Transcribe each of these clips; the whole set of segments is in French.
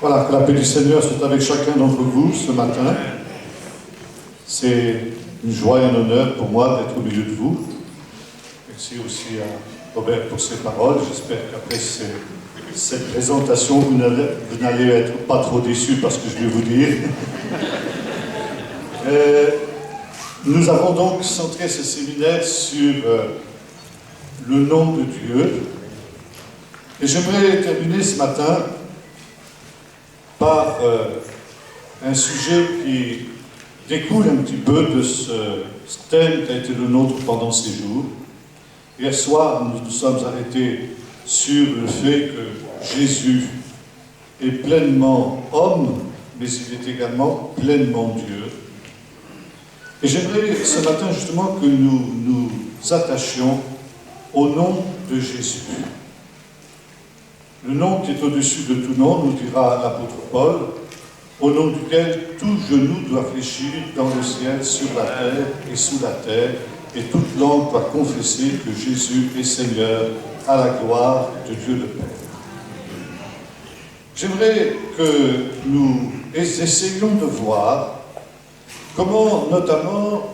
Voilà, que la paix du Seigneur soit avec chacun d'entre vous ce matin. C'est une joie et un honneur pour moi d'être au milieu de vous. Merci aussi à Robert pour ses paroles. J'espère qu'après cette présentation, vous n'allez être pas trop déçus par ce que je vais vous dire. Nous avons donc centré ce séminaire sur le nom de Dieu. Et j'aimerais terminer ce matin par un sujet qui découle un petit peu de ce thème qui a été le nôtre pendant ces jours. Hier soir, nous nous sommes arrêtés sur le fait que Jésus est pleinement homme, mais il est également pleinement Dieu. Et j'aimerais ce matin justement que nous nous attachions au nom de Jésus. Le nom qui est au-dessus de tout nom, nous dira l'apôtre Paul, au nom duquel tout genou doit fléchir dans le ciel, sur la terre et sous la terre, et toute langue doit confesser que Jésus est Seigneur, à la gloire de Dieu le Père. J'aimerais que nous essayions de voir comment, notamment,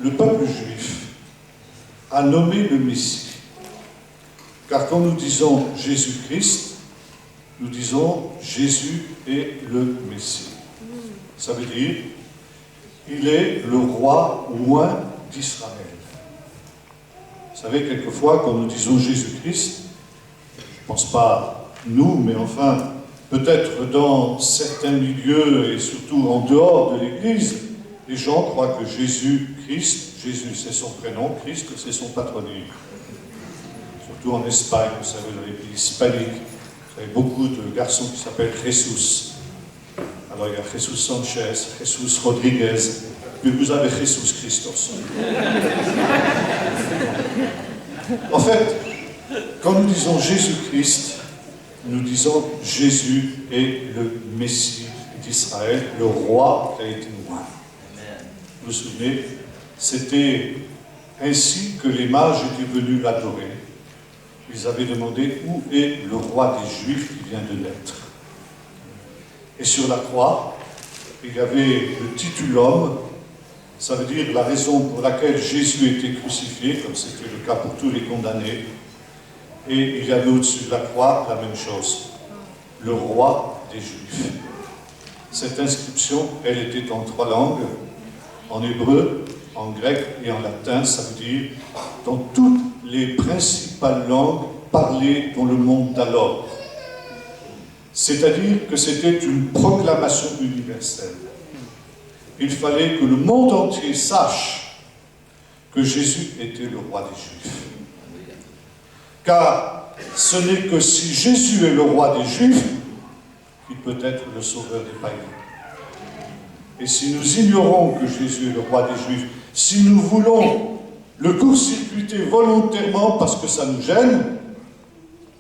le peuple juif a nommé le Messie. Car quand nous disons Jésus-Christ, nous disons Jésus est le Messie. Ça veut dire, il est le roi oint d'Israël. Vous savez, quelquefois, quand nous disons Jésus-Christ, je ne pense pas nous, mais enfin, peut-être dans certains milieux et surtout en dehors de l'Église, les gens croient que Jésus-Christ, Jésus c'est son prénom, Christ c'est son patronyme. Surtout en Espagne, vous savez, dans les pays hispaniques, vous avez beaucoup de garçons qui s'appellent Jesus. Alors il y a Jesus Sanchez, Jesus Rodriguez, puis vous avez Jesus Christos. En fait, quand nous disons Jésus-Christ, nous disons Jésus est le Messie d'Israël, le roi qui a été oint. Vous vous souvenez, c'était ainsi que les mages étaient venus l'adorer. Ils avaient demandé où est le roi des Juifs qui vient de naître. Et sur la croix, il y avait le titulum, ça veut dire la raison pour laquelle Jésus était crucifié, comme c'était le cas pour tous les condamnés. Et il y avait au-dessus de la croix la même chose, le roi des Juifs. Cette inscription, elle était en 3 langues, en hébreu, en grec et en latin, ça veut dire dans toutes les principales langues parlées dans le monde d'alors. C'est-à-dire que c'était une proclamation universelle. Il fallait que le monde entier sache que Jésus était le roi des Juifs. Car ce n'est que si Jésus est le roi des Juifs qu'il peut être le sauveur des païens. Et si nous ignorons que Jésus est le roi des Juifs, si nous voulons le court-circuiter volontairement parce que ça nous gêne,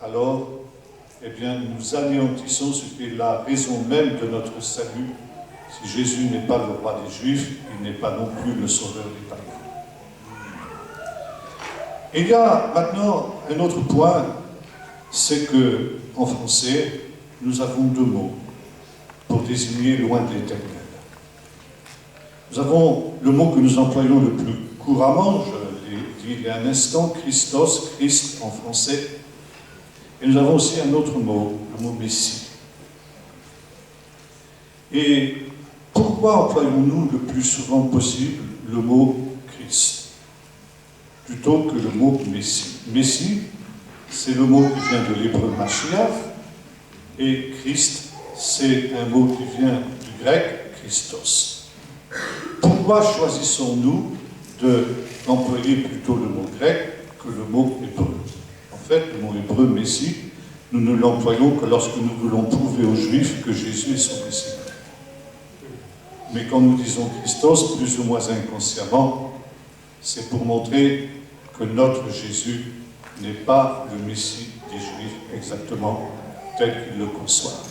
alors, eh bien, nous anéantissons ce qui est la raison même de notre salut. Si Jésus n'est pas le roi des Juifs, il n'est pas non plus le sauveur des païens. Il y a maintenant un autre point, c'est que, en français, nous avons 2 mots pour désigner loin de l'Éternel. Nous avons le mot que nous employons le plus couramment, je l'ai dit il y a un instant, Christos, Christ en français. Et nous avons aussi un autre mot, le mot Messie. Et pourquoi employons-nous le plus souvent possible le mot Christ plutôt que le mot Messie? Messie, c'est le mot qui vient de l'hébreu Mashiach, et Christ, c'est un mot qui vient du grec Christos. Pourquoi choisissons-nous d'employer plutôt le mot grec que le mot hébreu? En fait, le mot hébreu Messie, nous ne l'employons que lorsque nous voulons prouver aux Juifs que Jésus est son Messie. Mais quand nous disons Christos, plus ou moins inconsciemment, c'est pour montrer que notre Jésus n'est pas le Messie des Juifs exactement tel qu'ils le conçoivent.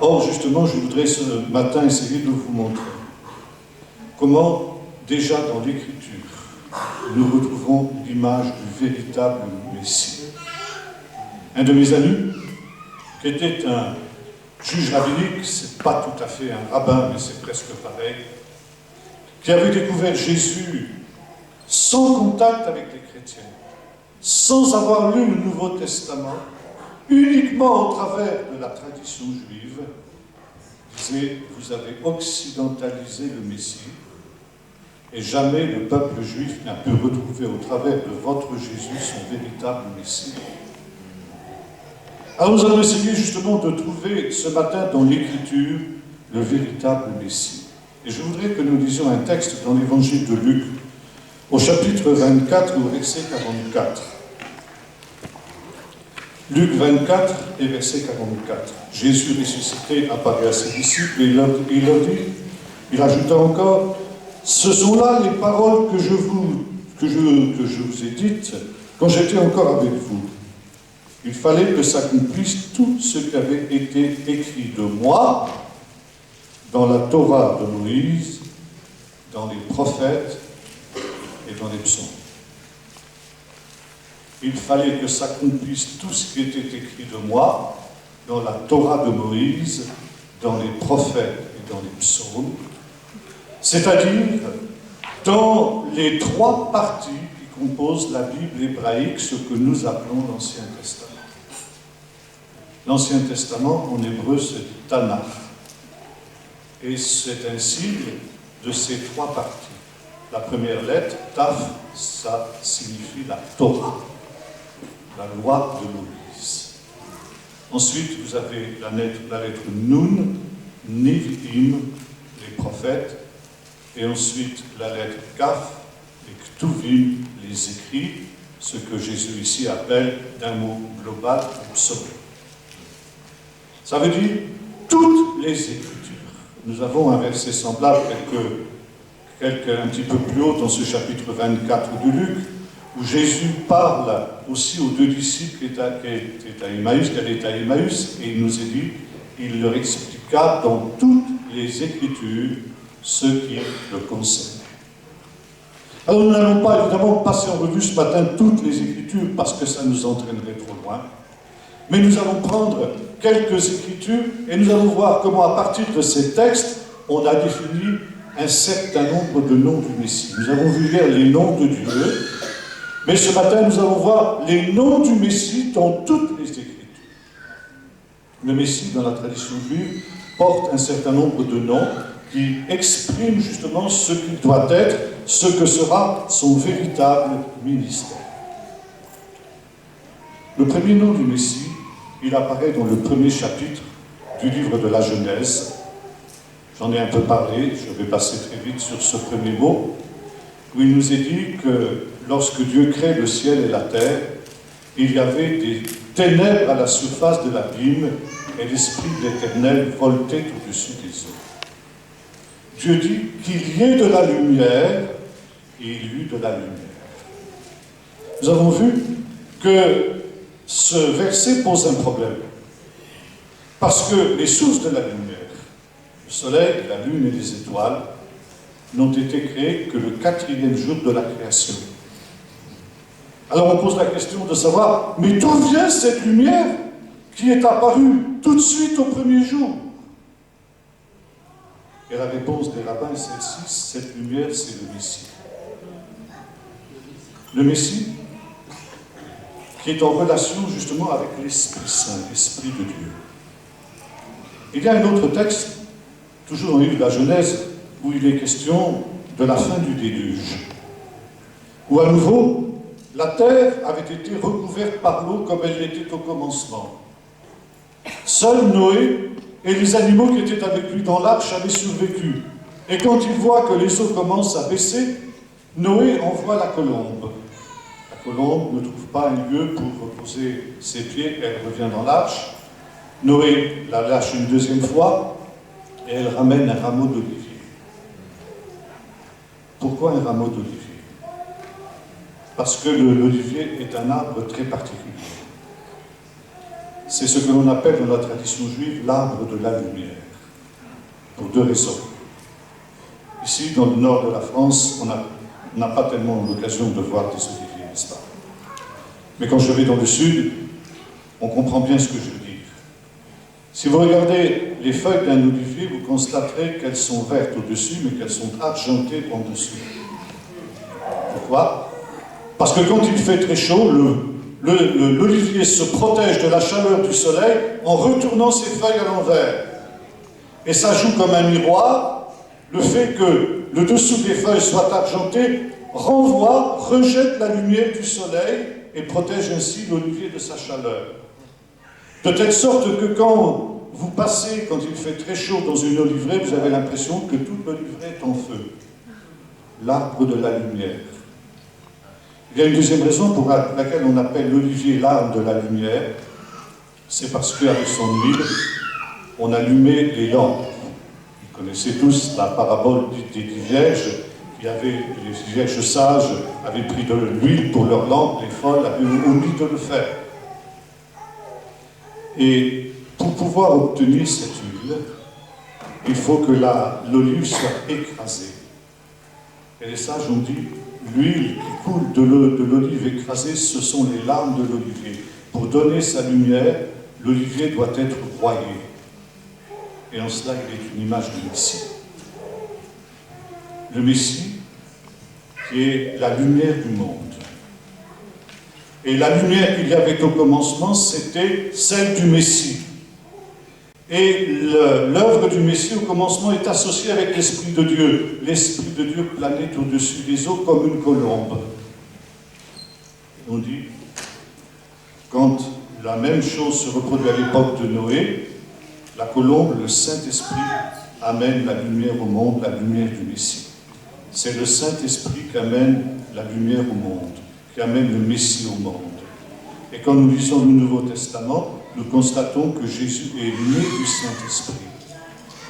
Or, justement, je voudrais ce matin essayer de vous montrer comment, déjà dans l'Écriture, nous retrouvons l'image du véritable Messie. Un de mes amis, qui était un juge rabbinique, c'est pas tout à fait un rabbin, mais c'est presque pareil, qui avait découvert Jésus sans contact avec les chrétiens, sans avoir lu le Nouveau Testament, uniquement au travers de la tradition juive, disait, vous avez occidentalisé le Messie, et jamais le peuple juif n'a pu retrouver au travers de votre Jésus son véritable Messie. Alors nous allons essayer justement de trouver ce matin dans l'Écriture le véritable Messie. Et je voudrais que nous lisions un texte dans l'Évangile de Luc, au chapitre 24, au verset 44. Luc 24 et verset 44. Jésus ressuscité apparaît à ses disciples et il leur dit, il ajouta encore, ce sont là les paroles que je vous ai dites quand j'étais encore avec vous. Il fallait que s'accomplisse tout ce qui avait été écrit de moi dans la Torah de Moïse, dans les prophètes et dans les psaumes. Il fallait que s'accomplisse tout ce qui était écrit de moi dans la Torah de Moïse, dans les prophètes et dans les psaumes, c'est-à-dire dans les trois parties qui composent la Bible hébraïque, ce que nous appelons l'Ancien Testament. L'Ancien Testament, en hébreu, c'est Tanakh. Et c'est un signe de ces trois parties. La première lettre, Taf, ça signifie la Torah, la loi de Moïse. Ensuite, vous avez la lettre Nun, Nevi'im, les prophètes. Et ensuite, la lettre Kaf, les Ktuvim, les écrits, ce que Jésus ici appelle d'un mot global, psaume. Ça veut dire toutes les Écritures. Nous avons un verset semblable un petit peu plus haut dans ce chapitre 24 de Luc, où Jésus parle aussi aux deux disciples qui étaient à Emmaüs, et il nous est dit, il leur expliqua dans toutes les Écritures ce qui le concerne. Alors nous n'allons pas évidemment passer en revue ce matin toutes les Écritures, parce que ça nous entraînerait trop loin, mais nous allons prendre quelques Écritures et nous allons voir comment à partir de ces textes, on a défini un certain nombre de noms du Messie. Nous avons vu hier les noms de Dieu, mais ce matin nous allons voir les noms du Messie dans toutes les Écritures. Le Messie, dans la tradition juive, porte un certain nombre de noms qui expriment justement ce qu'il doit être, ce que sera son véritable ministère. Le premier nom du Messie, il apparaît dans le premier chapitre du livre de la Genèse. J'en ai un peu parlé, je vais passer très vite sur ce premier mot, où il nous est dit que lorsque Dieu crée le ciel et la terre, il y avait des ténèbres à la surface de l'abîme et l'Esprit de l'Éternel voltait au-dessus des eaux. Dieu dit qu'il y ait de la lumière, et il y eut de la lumière. Nous avons vu que ce verset pose un problème, parce que les sources de la lumière, le soleil, la lune et les étoiles, n'ont été créés que le 4e jour de la création. Alors on pose la question de savoir, mais d'où vient cette lumière qui est apparue tout de suite au premier jour? Et la réponse des rabbins est celle-ci, cette lumière, c'est le Messie. Le Messie, qui est en relation justement avec l'Esprit Saint, l'Esprit de Dieu. Il y a un autre texte, toujours dans le livre de la Genèse, où il est question de la fin du déluge, où à nouveau, la terre avait été recouverte par l'eau comme elle l'était au commencement. Seul Noé et les animaux qui étaient avec lui dans l'arche avaient survécu. Et quand il voit que les eaux commencent à baisser, Noé envoie la colombe. La colombe ne trouve pas un lieu pour reposer ses pieds, elle revient dans l'arche. Noé la lâche une deuxième fois et elle ramène un rameau d'olivier. Pourquoi un rameau d'olivier? Parce que l'olivier est un arbre très particulier. C'est ce que l'on appelle dans la tradition juive l'arbre de la lumière, pour deux raisons. Ici, dans le nord de la France, on n'a pas tellement l'occasion de voir des oliviers, n'est-ce pas? Mais quand je vais dans le sud, on comprend bien ce que je veux dire. Si vous regardez les feuilles d'un olivier, vous constaterez qu'elles sont vertes au-dessus, mais qu'elles sont argentées en dessous. Pourquoi? Parce que quand il fait très chaud, l'olivier se protège de la chaleur du soleil en retournant ses feuilles à l'envers. Et ça joue comme un miroir. Le fait que le dessous des feuilles soit argenté renvoie, rejette la lumière du soleil et protège ainsi l'olivier de sa chaleur. De telle sorte que quand vous passez, quand il fait très chaud dans une oliveraie, vous avez l'impression que toute l'oliveraie est en feu. L'arbre de la lumière. Il y a une deuxième raison pour laquelle on appelle l'olivier l'arbre de la lumière. C'est parce qu'avec son huile, on allumait les lampes. Vous connaissez tous la parabole des 10 vierges. Les vierges sages avaient pris de l'huile pour leurs lampes, les folles avaient omis de le faire. Et pour pouvoir obtenir cette huile, il faut que l'olive soit écrasée. Et les sages ont dit, l'huile qui coule de l'olive écrasée, ce sont les larmes de l'olivier. Pour donner sa lumière, l'olivier doit être broyé. Et en cela, il est une image du Messie. Le Messie, qui est la lumière du monde. Et la lumière qu'il y avait au commencement, c'était celle du Messie. Et l'œuvre du Messie au commencement est associée avec l'Esprit de Dieu. L'Esprit de Dieu planait au-dessus des eaux comme une colombe. On dit, quand la même chose se reproduit à l'époque de Noé, la colombe, le Saint-Esprit, amène la lumière au monde, la lumière du Messie. C'est le Saint-Esprit qui amène la lumière au monde, qui amène le Messie au monde. Et quand nous lisons le Nouveau Testament, nous constatons que Jésus est né du Saint-Esprit.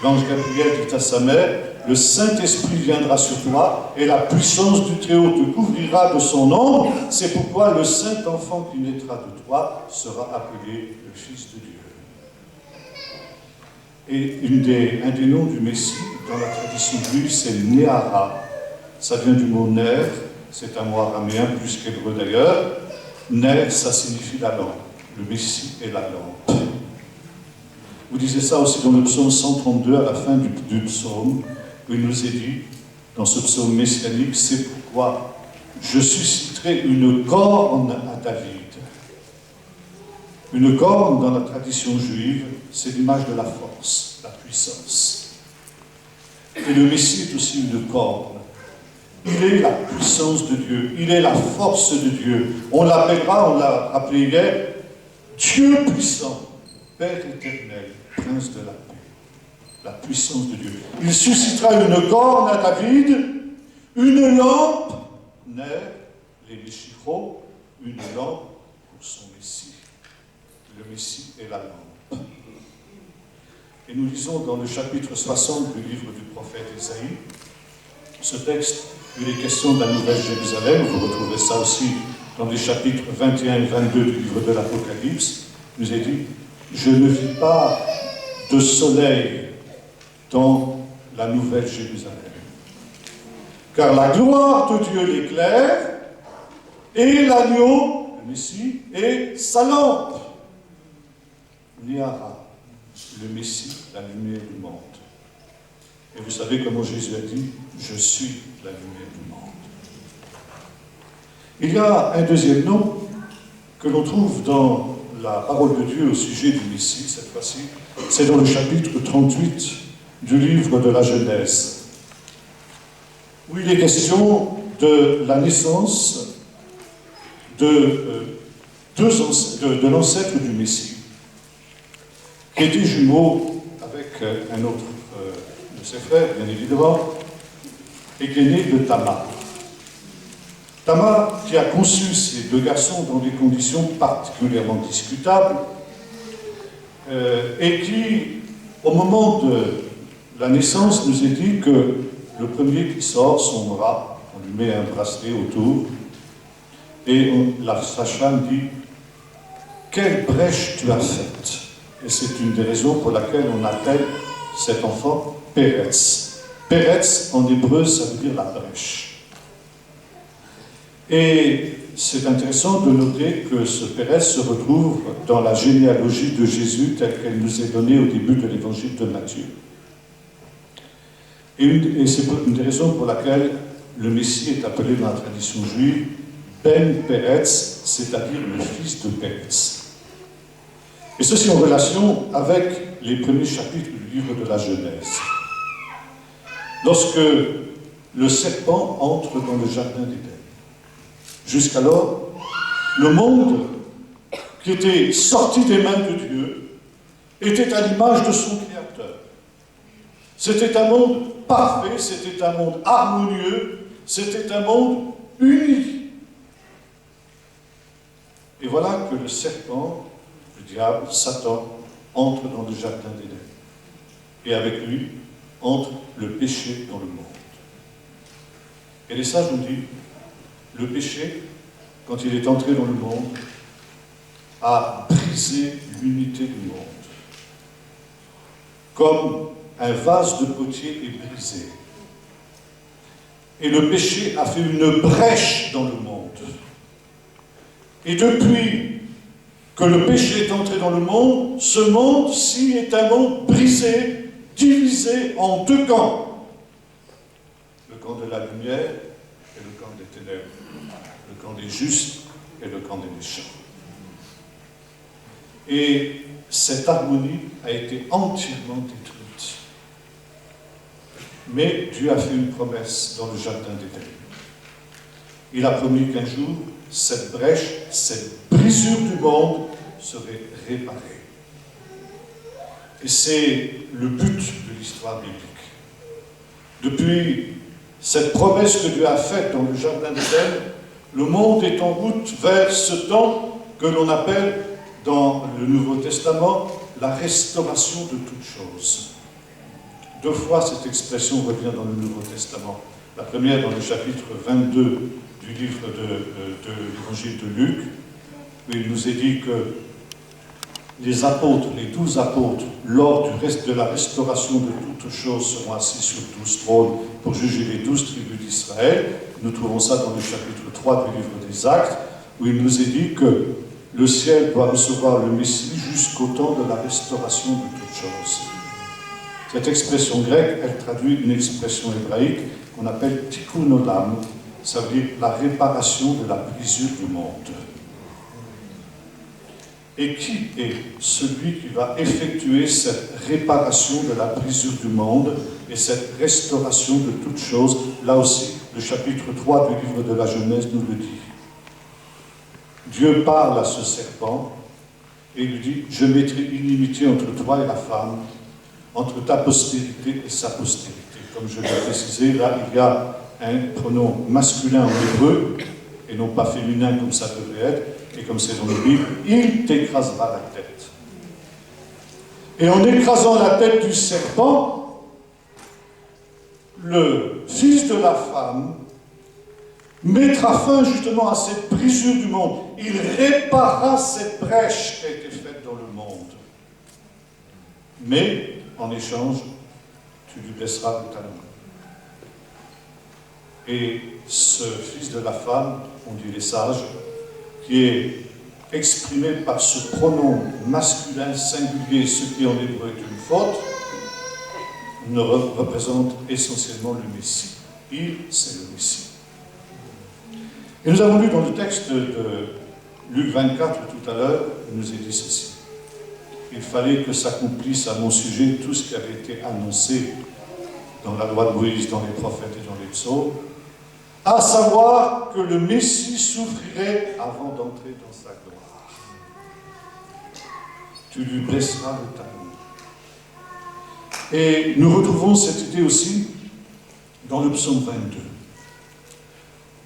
L'ange Gabriel dit à sa mère, « Le Saint-Esprit viendra sur toi, et la puissance du Très-Haut te couvrira de son ombre. C'est pourquoi le Saint-Enfant qui naîtra de toi sera appelé le Fils de Dieu. » Et un des noms du Messie, dans la tradition juive, c'est Néara. Ça vient du mot ner, c'est un mot araméen plus qu'hébreu d'ailleurs. Ner, ça signifie la lampe. Le Messie est la lampe. Vous lisez ça aussi dans le psaume 132, à la fin du psaume, où il nous est dit, dans ce psaume messianique, c'est pourquoi je susciterai une corne à David. Une corne, dans la tradition juive, c'est l'image de la force, la puissance. Et le Messie est aussi une corne. Il est la puissance de Dieu, il est la force de Dieu. On l'appellera, on l'a rappelé hier, Dieu puissant, Père éternel, Prince de la paix. La puissance de Dieu. Il suscitera une corne à David, une lampe, ner, les Meshichot, une lampe pour son Messie. Le Messie est la lampe. Et nous lisons dans le chapitre 60 du livre du prophète Ésaïe, ce texte, il est question de la Nouvelle Jérusalem, vous retrouvez ça aussi dans les chapitres 21 et 22 du livre de l'Apocalypse, nous est dit, je ne vis pas de soleil dans la Nouvelle Jérusalem. Car la gloire de Dieu l'éclaire, et l'agneau, le Messie, est sa lampe. Néara, le Messie, la lumière du monde. Et vous savez comment Jésus a dit, je suis la lumière du monde. Il y a un deuxième nom que l'on trouve dans la parole de Dieu au sujet du Messie, cette fois-ci. C'est dans le chapitre 38 du livre de la Genèse, où il est question de la naissance de l'ancêtre du Messie, qui était jumeau avec un autre de ses frères, bien évidemment, et qui est né de Tamar. Tamar, qui a conçu ces deux garçons dans des conditions particulièrement discutables, et qui, au moment de la naissance, nous est dit que le premier qui sort, son bras, on lui met un bracelet autour, et la sage-femme dit « Quelle brèche tu as faite ?» Et c'est une des raisons pour laquelle on appelle cet enfant Péretz. Péretz, en hébreu, ça veut dire la brèche. Et c'est intéressant de noter que ce Pérez se retrouve dans la généalogie de Jésus telle qu'elle nous est donnée au début de l'évangile de Matthieu. Et c'est une des raisons pour laquelle le Messie est appelé dans la tradition juive Ben Peretz, c'est-à-dire le fils de Peretz. Et ceci en relation avec les premiers chapitres du livre de la Genèse. Lorsque le serpent entre dans le jardin d'Éden. Jusqu'alors, le monde qui était sorti des mains de Dieu était à l'image de son Créateur. C'était un monde parfait, c'était un monde harmonieux, c'était un monde uni. Et voilà que le serpent, le diable, Satan, entre dans le jardin d'Éden. Et avec lui, entre le péché dans le monde. Et les sages ont dit, le péché, quand il est entré dans le monde, a brisé l'unité du monde. Comme un vase de potier est brisé. Et le péché a fait une brèche dans le monde. Et depuis que le péché est entré dans le monde, ce monde-ci est un monde brisé, divisé en deux camps. Le camp de la lumière et le camp des ténèbres. Le camp des justes et le camp des méchants. Et cette harmonie a été entièrement détruite. Mais Dieu a fait une promesse dans le jardin d'Éden. Il a promis qu'un jour, cette brèche, cette brisure du monde serait réparée. Et c'est le but de l'histoire biblique. Depuis cette promesse que Dieu a faite dans le jardin d'Éden, le monde est en route vers ce temps que l'on appelle dans le Nouveau Testament la restauration de toutes choses. Deux fois cette expression revient dans le Nouveau Testament. La première dans le chapitre 22 du livre de l'évangile de Luc, où il nous est dit que les apôtres, les 12 apôtres, lors de la restauration de toutes choses, seront assis sur 12 trônes pour juger les 12 tribus d'Israël. Nous trouvons ça dans le chapitre 3 du livre des Actes, où il nous est dit que le ciel doit recevoir le Messie jusqu'au temps de la restauration de toutes choses. Cette expression grecque, elle traduit une expression hébraïque qu'on appelle tikkun olam, ça veut dire la réparation de la brisure du monde. Et qui est celui qui va effectuer cette réparation de la brisure du monde et cette restauration de toutes choses? Là aussi, le chapitre 3 du livre de la Genèse nous le dit. Dieu parle à ce serpent et lui dit « Je mettrai une inimitié entre toi et la femme, entre ta postérité et sa postérité. » Comme je l'ai précisé, là, il y a un pronom masculin en hébreu, et non pas féminin comme ça devrait être, et comme c'est dans la Bible, « Il t'écrasera la tête. » Et en écrasant la tête du serpent, le fils de la femme mettra fin justement à cette brisure du monde. Il réparera cette brèche qui a été faite dans le monde. Mais, en échange, tu lui blesseras le talon. Et ce fils de la femme, on dit les sages, qui est exprimé par ce pronom masculin singulier, ce qui en hébreu est une faute, ne représente essentiellement le Messie. Il, c'est le Messie. Et nous avons lu dans le texte de Luc 24 tout à l'heure, il nous est dit ceci. Il fallait que s'accomplisse à mon sujet tout ce qui avait été annoncé dans la loi de Moïse, dans les prophètes et dans les psaumes, à savoir que le Messie souffrirait avant d'entrer dans sa gloire. Tu lui blesseras le talon. Et nous retrouvons cette idée aussi dans le psaume 22.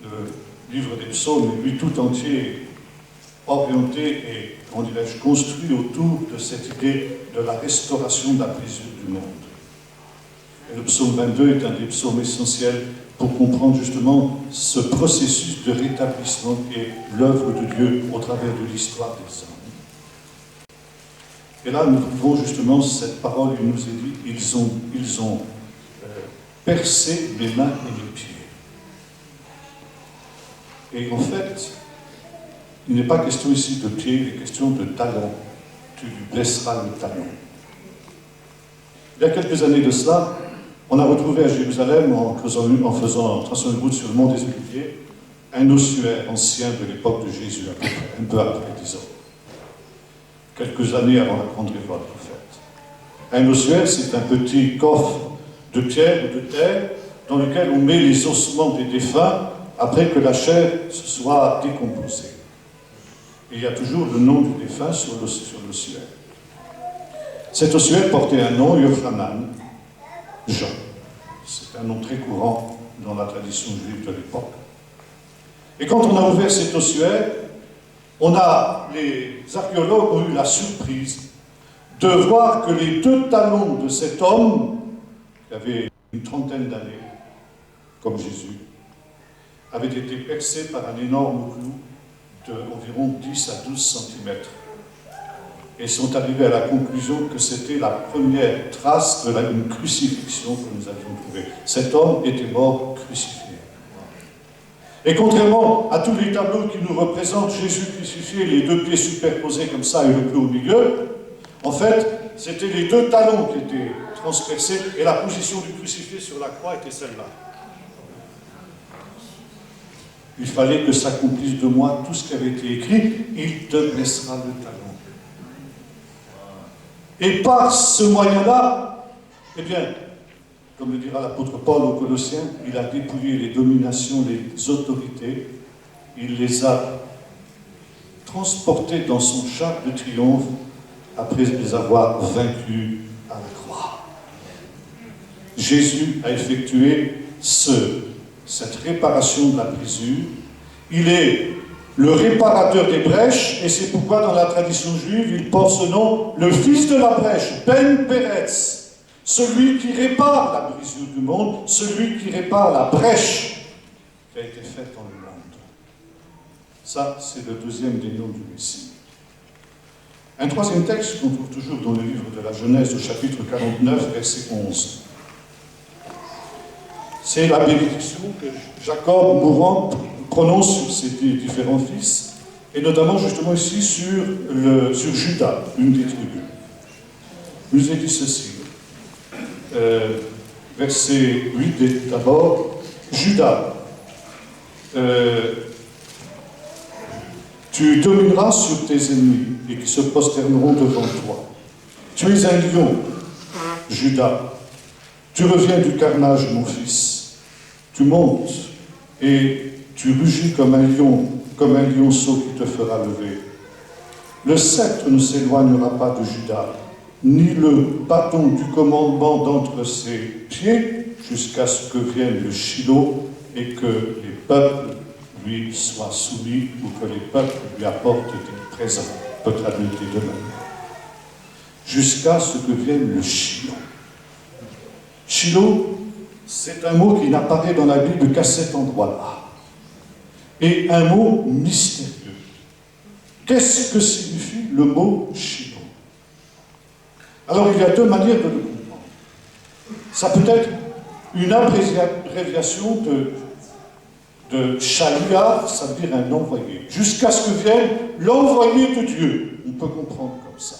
Le livre des psaumes est lui tout entier orienté et, on dirait-je, construit autour de cette idée de la restauration de la brisure du monde. Et le psaume 22 est un des psaumes essentiels pour comprendre justement ce processus de rétablissement qui est l'œuvre de Dieu au travers de l'histoire des hommes. Et là, nous trouvons justement cette parole, il nous est dit, ils ont percé les mains et les pieds. Et en fait, Il n'est pas question ici de pied, il est question de talon. Tu lui blesseras le talon. Il y a quelques années de cela, on a retrouvé à Jérusalem, en traçant une route sur le mont des Oliviers, un ossuaire ancien de l'époque de Jésus, à peu près, un peu après, disons. Quelques années avant la grande révolte, en fait. Un ossuaire, c'est un petit coffre de pierre ou de terre dans lequel on met les ossements des défunts après que la chair se soit décomposée. Et il y a toujours le nom du défunt sur l'ossuaire. Cet ossuaire portait un nom, Yochanan, Jean. C'est un nom très courant dans la tradition juive de l'époque. Et quand on a ouvert cet ossuaire, les archéologues ont eu la surprise de voir que les deux talons de cet homme, qui avait une trentaine d'années, comme Jésus, avaient été percés par un énorme clou d'environ 10 à 12 cm. Et sont arrivés à la conclusion que c'était la première trace d'une crucifixion que nous avions trouvée. Cet homme était mort crucifié. Et contrairement à tous les tableaux qui nous représentent Jésus crucifié, les deux pieds superposés comme ça et le clou au milieu, en fait, c'était les deux talons qui étaient transpercés et la position du crucifié sur la croix était celle-là. Il fallait que s'accomplisse de moi tout ce qui avait été écrit, il te blessera le talon. Et par ce moyen-là, eh bien, comme le dira l'apôtre Paul aux Colossiens, il a dépouillé les dominations, les autorités, il les a transportées dans son char de triomphe après les avoir vaincus à la croix. Jésus a effectué cette réparation de la brisure. Il est le réparateur des brèches, et c'est pourquoi dans la tradition juive, il porte ce nom, le fils de la brèche, Ben Peretz, celui qui répare la brisure du monde, celui qui répare la brèche qui a été faite dans le monde. Ça, c'est le deuxième des noms du Messie. Un troisième texte qu'on trouve toujours dans le livre de la Genèse, au chapitre 49, verset 11. C'est la bénédiction que Jacob, mourant, prononce sur ses différents fils, et notamment justement ici sur Judas, une des tribus. Il nous est dit ceci, verset 8 d'abord, Judas, tu domineras sur tes ennemis et qui se prosterneront devant toi. Tu es un lion, Judas, tu reviens du carnage, mon fils, tu montes et tu rugis comme un lionceau qui te fera lever. Le sceptre ne s'éloignera pas de Judas, ni le bâton du commandement d'entre ses pieds, jusqu'à ce que vienne le Shiloh et que les peuples lui soient soumis, ou que les peuples lui apportent des présents. On peut traduire les deux manières. Jusqu'à ce que vienne le Shiloh. Shiloh, c'est un mot qui n'apparaît dans la Bible qu'à cet endroit-là. Et un mot mystérieux. Qu'est-ce que signifie le mot Shiloh? Alors, il y a deux manières de le comprendre. Ça peut être une abréviation de Shaliach, ça veut dire un envoyé. Jusqu'à ce que vienne l'envoyé de Dieu. On peut comprendre comme ça.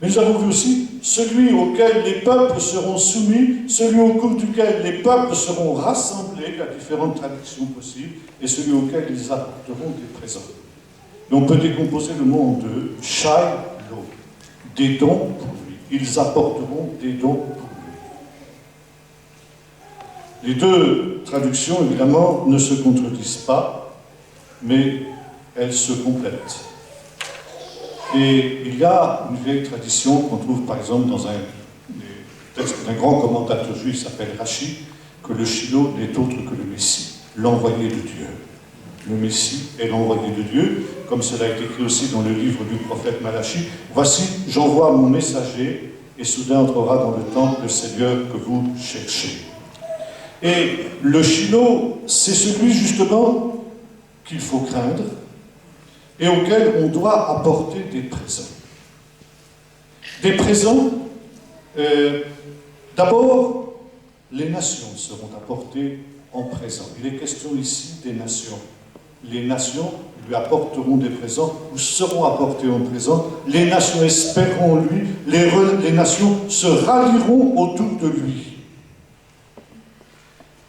Mais nous avons vu aussi celui auquel les peuples seront soumis, celui au cours duquel les peuples seront rassemblés, il y a différentes traductions possibles, et celui auquel ils apporteront des présents. Et on peut décomposer le mot en deux, Shiloh, des dons pour lui. Ils apporteront des dons pour lui. Les deux traductions, évidemment, ne se contredisent pas, mais elles se complètent. Et il y a une vieille tradition qu'on trouve par exemple dans un texte d'un grand commentateur juif qui s'appelle Rashi, que le Shiloh n'est autre que le Messie, l'envoyé de Dieu. Le Messie est l'envoyé de Dieu, comme cela est écrit aussi dans le livre du prophète Malachi. Voici, j'envoie mon messager, et soudain entrera dans le temple le Seigneur que vous cherchez. Et le Shiloh, c'est celui justement qu'il faut craindre, et auquel on doit apporter des présents. Des présents, d'abord, les nations seront apportées en présent. Il est question ici des nations. les nations lui apporteront des présents ou seront apportés en présent. Les nations espéreront en lui, les nations se rallieront autour de lui.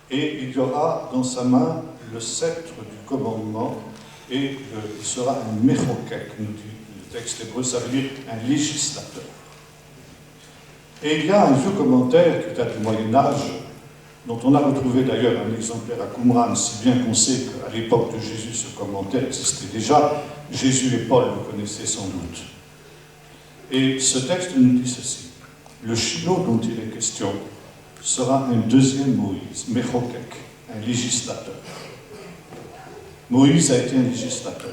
Et il y aura dans sa main le sceptre du commandement et il sera un méroquec, nous dit le texte hébreu, ça veut dire un législateur. Et il y a un vieux commentaire qui date du Moyen-Âge, dont on a retrouvé d'ailleurs un exemplaire à Qumran, si bien qu'on sait qu'à l'époque de Jésus, ce commentaire existait déjà. Jésus et Paul le connaissaient sans doute. Et ce texte nous dit ceci. Le Shiloh dont il est question sera un deuxième Moïse, Méroquec, un législateur. Moïse a été un législateur.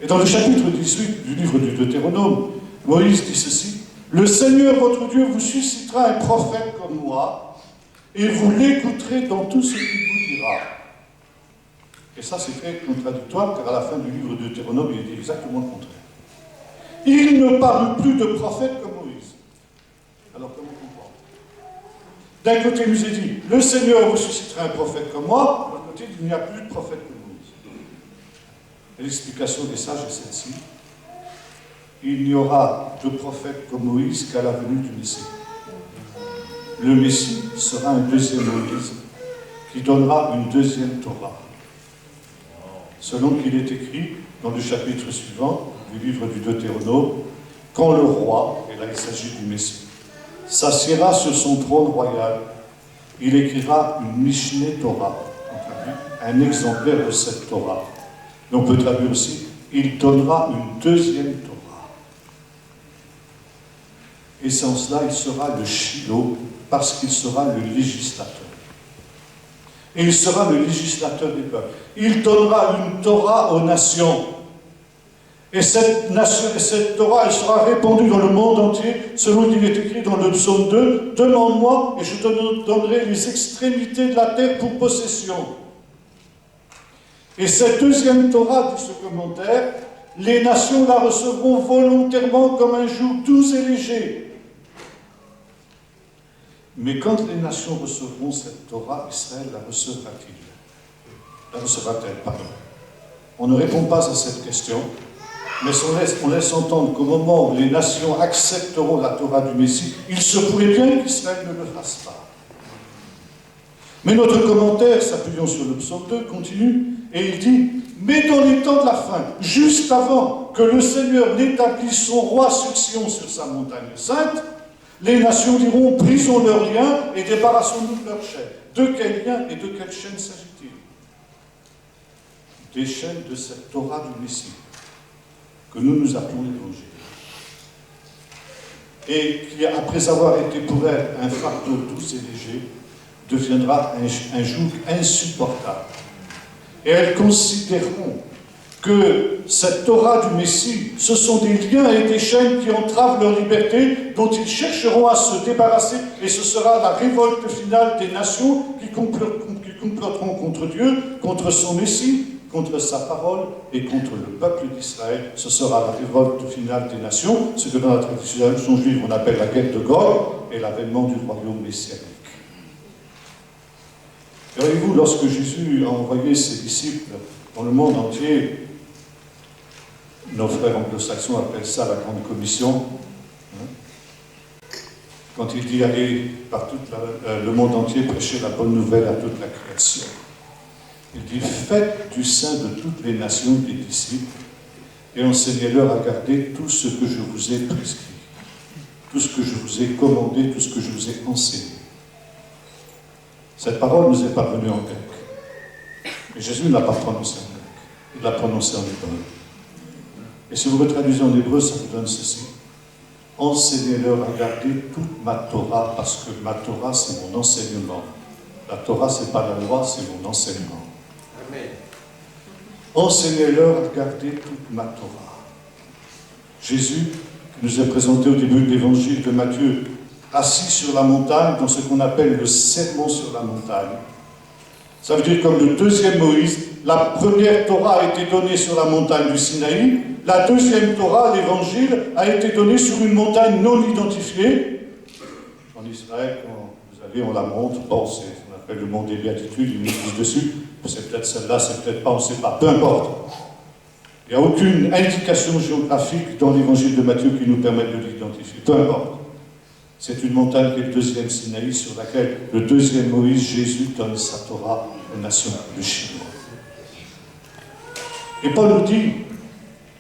Et dans le chapitre 18 du livre du Deutéronome, Moïse dit ceci. Le Seigneur votre Dieu vous suscitera un prophète comme moi, et vous l'écouterez dans tout ce qu'il vous dira. Et ça, c'est très contradictoire, car à la fin du livre de Deutéronome, il dit exactement le contraire. Il ne parle plus de prophète comme Moïse. Alors, comment comprendre? D'un côté, il nous est dit, le Seigneur vous suscitera un prophète comme moi, de l'autre côté, il n'y a plus de prophète comme Moïse. Et l'explication des sages est celle-ci. Il n'y aura de prophète comme Moïse qu'à la venue du Messie. Le Messie sera un deuxième Moïse qui donnera une deuxième Torah. Selon qu'il est écrit dans le chapitre suivant du livre du Deutéronome, quand le roi, et là il s'agit du Messie, s'assiera sur son trône royal, il écrira une Mishneh Torah, un exemplaire de cette Torah. Mais on peut traduire aussi, il donnera une deuxième Torah. Et sans cela, il sera le Shiloh, parce qu'il sera le législateur. Et il sera le législateur des peuples. Il donnera une Torah aux nations. Et cette Torah, elle sera répandue dans le monde entier, selon qu'il est écrit dans le psaume 2, « Demande-moi, et je te donnerai les extrémités de la terre pour possession. » Et cette deuxième Torah, dit ce commentaire, les nations la recevront volontairement comme un joug doux et léger. Mais quand les nations recevront cette Torah, Israël la recevra-t-il? La recevra-t-elle, pardon. On ne répond pas à cette question, mais on laisse entendre qu'au moment où les nations accepteront la Torah du Messie, il se pourrait bien qu'Israël ne le fasse pas. Mais notre commentaire, s'appuyant sur le psaume 2, continue, et il dit « Mais dans les temps de la fin, juste avant que le Seigneur n'établisse son roi sur Sion, sur sa montagne sainte, les nations diront, brisons leurs liens et débarrassons-nous de leurs chaînes. De quels liens et de quelles chaînes s'agit-il? Des chaînes de cette Torah du Messie, que nous appelons l'Évangile. Et qui, après avoir été pour elle un fardeau doux et léger, deviendra un joug insupportable. Et elles considéreront que cette Torah du Messie, ce sont des liens et des chaînes qui entravent leur liberté, dont ils chercheront à se débarrasser, et ce sera la révolte finale des nations qui comploteront contre Dieu, contre son Messie, contre sa parole et contre le peuple d'Israël. Ce sera la révolte finale des nations, ce que dans la tradition juive on appelle la guerre de Gog et l'avènement du royaume messianique. Voyez-vous, lorsque Jésus a envoyé ses disciples dans le monde entier, nos frères anglo-saxons appellent ça la grande commission, quand il dit aller par tout le monde entier prêcher la bonne nouvelle à toute la création. Il dit, faites du sein de toutes les nations des disciples et enseignez-leur à garder tout ce que je vous ai prescrit, tout ce que je vous ai commandé, tout ce que je vous ai enseigné. Cette parole nous est parvenue en grec. Mais Jésus ne l'a pas prononcée en grec, il l'a prononcée en hébreu. Et si vous le traduisez en hébreu, ça vous donne ceci. Enseignez-leur à garder toute ma Torah, parce que ma Torah, c'est mon enseignement. La Torah, ce n'est pas la loi, c'est mon enseignement. Amen. Enseignez-leur à garder toute ma Torah. Jésus, qui nous est présenté au début de l'évangile de Matthieu, assis sur la montagne, dans ce qu'on appelle le sermon sur la montagne. Ça veut dire comme le deuxième Moïse, la première Torah a été donnée sur la montagne du Sinaï, la deuxième Torah, l'évangile, a été donnée sur une montagne non identifiée. En Israël, quand vous allez, on la montre, bon, c'est ce qu'on appelle le mont des béatitudes, il met dessus, c'est peut-être celle-là, c'est peut-être pas, on ne sait pas, peu importe. Il n'y a aucune indication géographique dans l'évangile de Matthieu qui nous permette de l'identifier, peu importe. C'est une montagne qui est le deuxième Sinaï, sur laquelle le deuxième Moïse, Jésus, donne sa Torah aux nations, le Shiloh. Et Paul nous dit,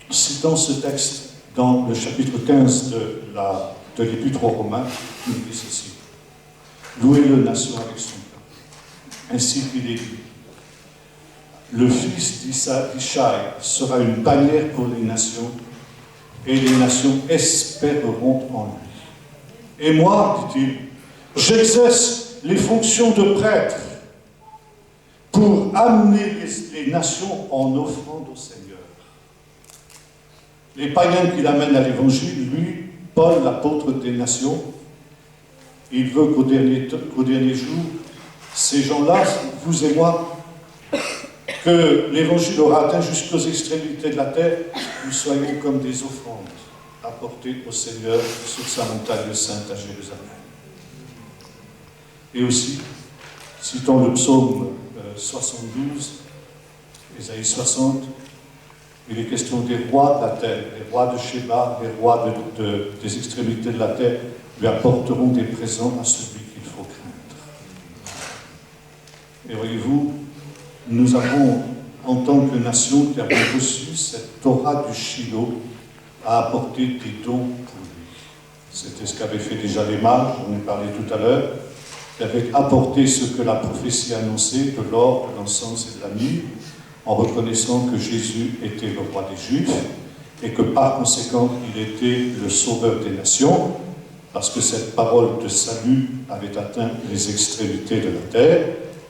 citant ce texte dans le chapitre 15 de l'Épître aux Romains, il nous dit ceci: louez-le, nation, avec son cœur. Ainsi qu'il est dit, le fils d'Ishaï sera une bannière pour les nations, et les nations espéreront en lui. Et moi, dit-il, j'exerce les fonctions de prêtre pour amener les nations en offrande au Seigneur. Les païens qu'il amène à l'évangile, lui, Paul, l'apôtre des nations, il veut qu'au dernier jour, ces gens-là, vous et moi, que l'évangile aura atteint jusqu'aux extrémités de la terre, nous soyons comme des offrandes apportées au Seigneur sur sa montagne sainte à Jérusalem. Et aussi, citant le psaume 72, Ésaïe 60, il est question des rois de la terre, les rois de Sheba, les rois des extrémités de la terre, lui apporteront des présents à celui qu'il faut craindre. Et voyez-vous, nous avons, en tant que nation qui avons reçu cette Torah du Shiloh, à apporter des dons pour lui. C'était ce qu'avaient fait déjà les mages, j'en ai parlé tout à l'heure, qui avaient apporté ce que la prophétie annonçait, de l'or, de l'encens et de la myrrhe, en reconnaissant que Jésus était le roi des Juifs, et que par conséquent, il était le sauveur des nations, parce que cette parole de salut avait atteint les extrémités de la terre,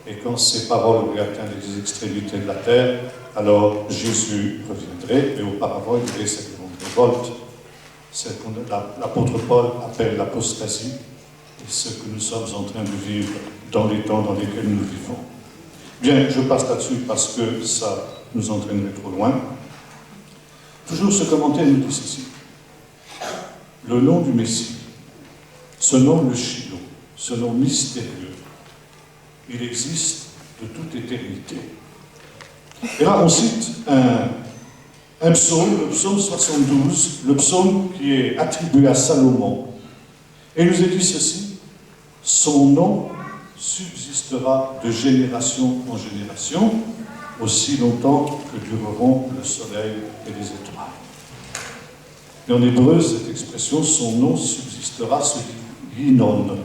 et quand ces paroles auraient atteint les extrémités de la terre, alors Jésus reviendrait, mais auparavant, il y avait cette grande révolte, celle que l'apôtre Paul appelle l'apostasie, et ce que nous sommes en train de vivre dans les temps dans lesquels nous vivons. Bien, je passe là-dessus parce que ça nous entraînerait trop loin. Toujours ce commentaire nous dit ceci: le nom du Messie, ce nom le Shiloh, ce nom mystérieux, il existe de toute éternité. Et là, on cite un psaume, le psaume 72, le psaume qui est attribué à Salomon. Et il nous est dit ceci: son nom subsistera de génération en génération, aussi longtemps que dureront le soleil et les étoiles. Et en hébreu, cette expression, son nom subsistera, se dit Yinon.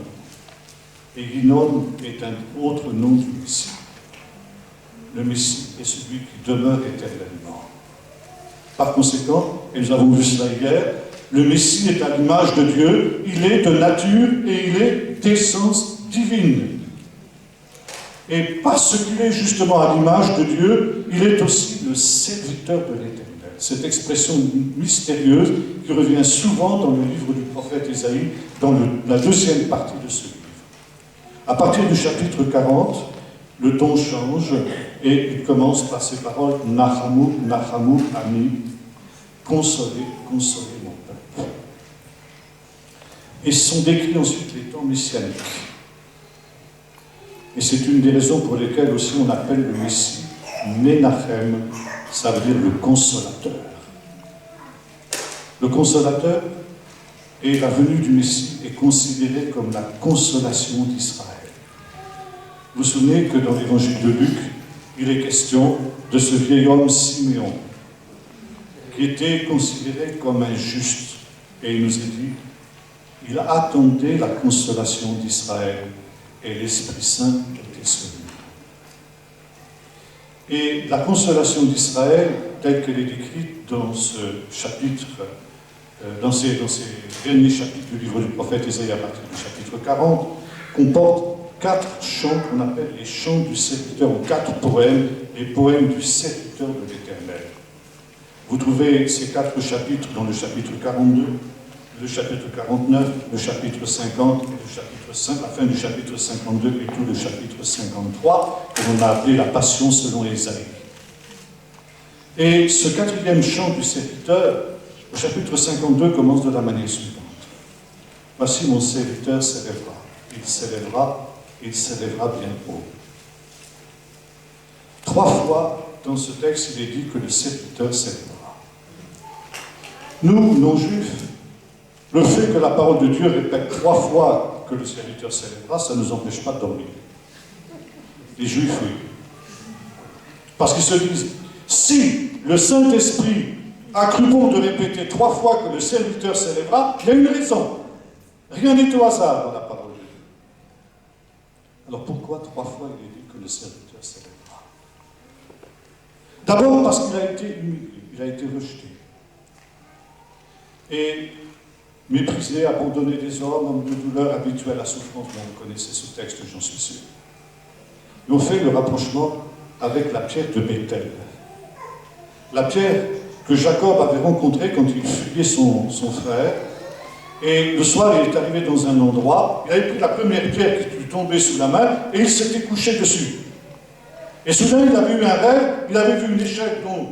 Et Yinon est un autre nom du Messie. Le Messie est celui qui demeure éternellement. Par conséquent, et nous avons vu cela hier, le Messie est à l'image de Dieu, il est de nature et il est d'essence divine. Et parce qu'il est justement à l'image de Dieu, il est aussi le serviteur de l'Éternel. Cette expression mystérieuse qui revient souvent dans le livre du prophète Ésaïe, dans la deuxième partie de ce livre. À partir du chapitre 40, le ton change et il commence par ces paroles « Nachamu, Nachamu, Ami » « Consolez, consolez mon peuple ». Et sont décrits ensuite les temps messianiques. Et c'est une des raisons pour lesquelles aussi on appelle le Messie Menachem, ça veut dire le consolateur. Le consolateur et la venue du Messie est considérée comme la consolation d'Israël. Vous vous souvenez que dans l'évangile de Luc, il est question de ce vieil homme Siméon, qui était considéré comme injuste. Et il nous est dit, il attendait la consolation d'Israël, et l'Esprit Saint était sur lui. Et la consolation d'Israël, telle qu'elle est décrite dans ce chapitre, dans ces derniers chapitres du livre du prophète Ésaïe à partir du chapitre 40, comporte 4 chants qu'on appelle les chants du serviteur, ou 4 poèmes, les poèmes du serviteur de l'Éternel. Vous trouvez ces 4 chapitres dans le chapitre 42, le chapitre 49, le chapitre 50 et le chapitre 5, la fin du chapitre 52 et tout le chapitre 53, que l'on a appelé la Passion selon Ésaïe. Et ce 4e chant du serviteur, au chapitre 52, commence de la manière suivante. Voici mon serviteur s'élèvera, il s'élèvera bien haut. 3 fois dans ce texte, il est dit que le serviteur célébrera. Nous, non-juifs, le fait que la parole de Dieu répète 3 fois que le serviteur célébrera, ça ne nous empêche pas de dormir. Les Juifs, oui. Parce qu'ils se disent, si le Saint-Esprit a cru bon de répéter 3 fois que le serviteur célébrera, il y a une raison. Rien n'est au hasard dans la parole de Dieu. Alors pourquoi 3 fois il est dit que le serviteur célébrera? D'abord parce qu'il a été humilié, il a été rejeté. Et méprisé, abandonné des hommes, homme de douleur, habitué à la souffrance. Vous connaissez ce texte, j'en suis sûr. Et on fait le rapprochement avec la pierre de Béthel. La pierre que Jacob avait rencontrée quand il fuyait son frère. Et le soir, il est arrivé dans un endroit, il avait pris la première pierre qui lui tombait sous la main, et il s'était couché dessus. Et soudain, il avait eu un rêve, il avait vu une échelle dont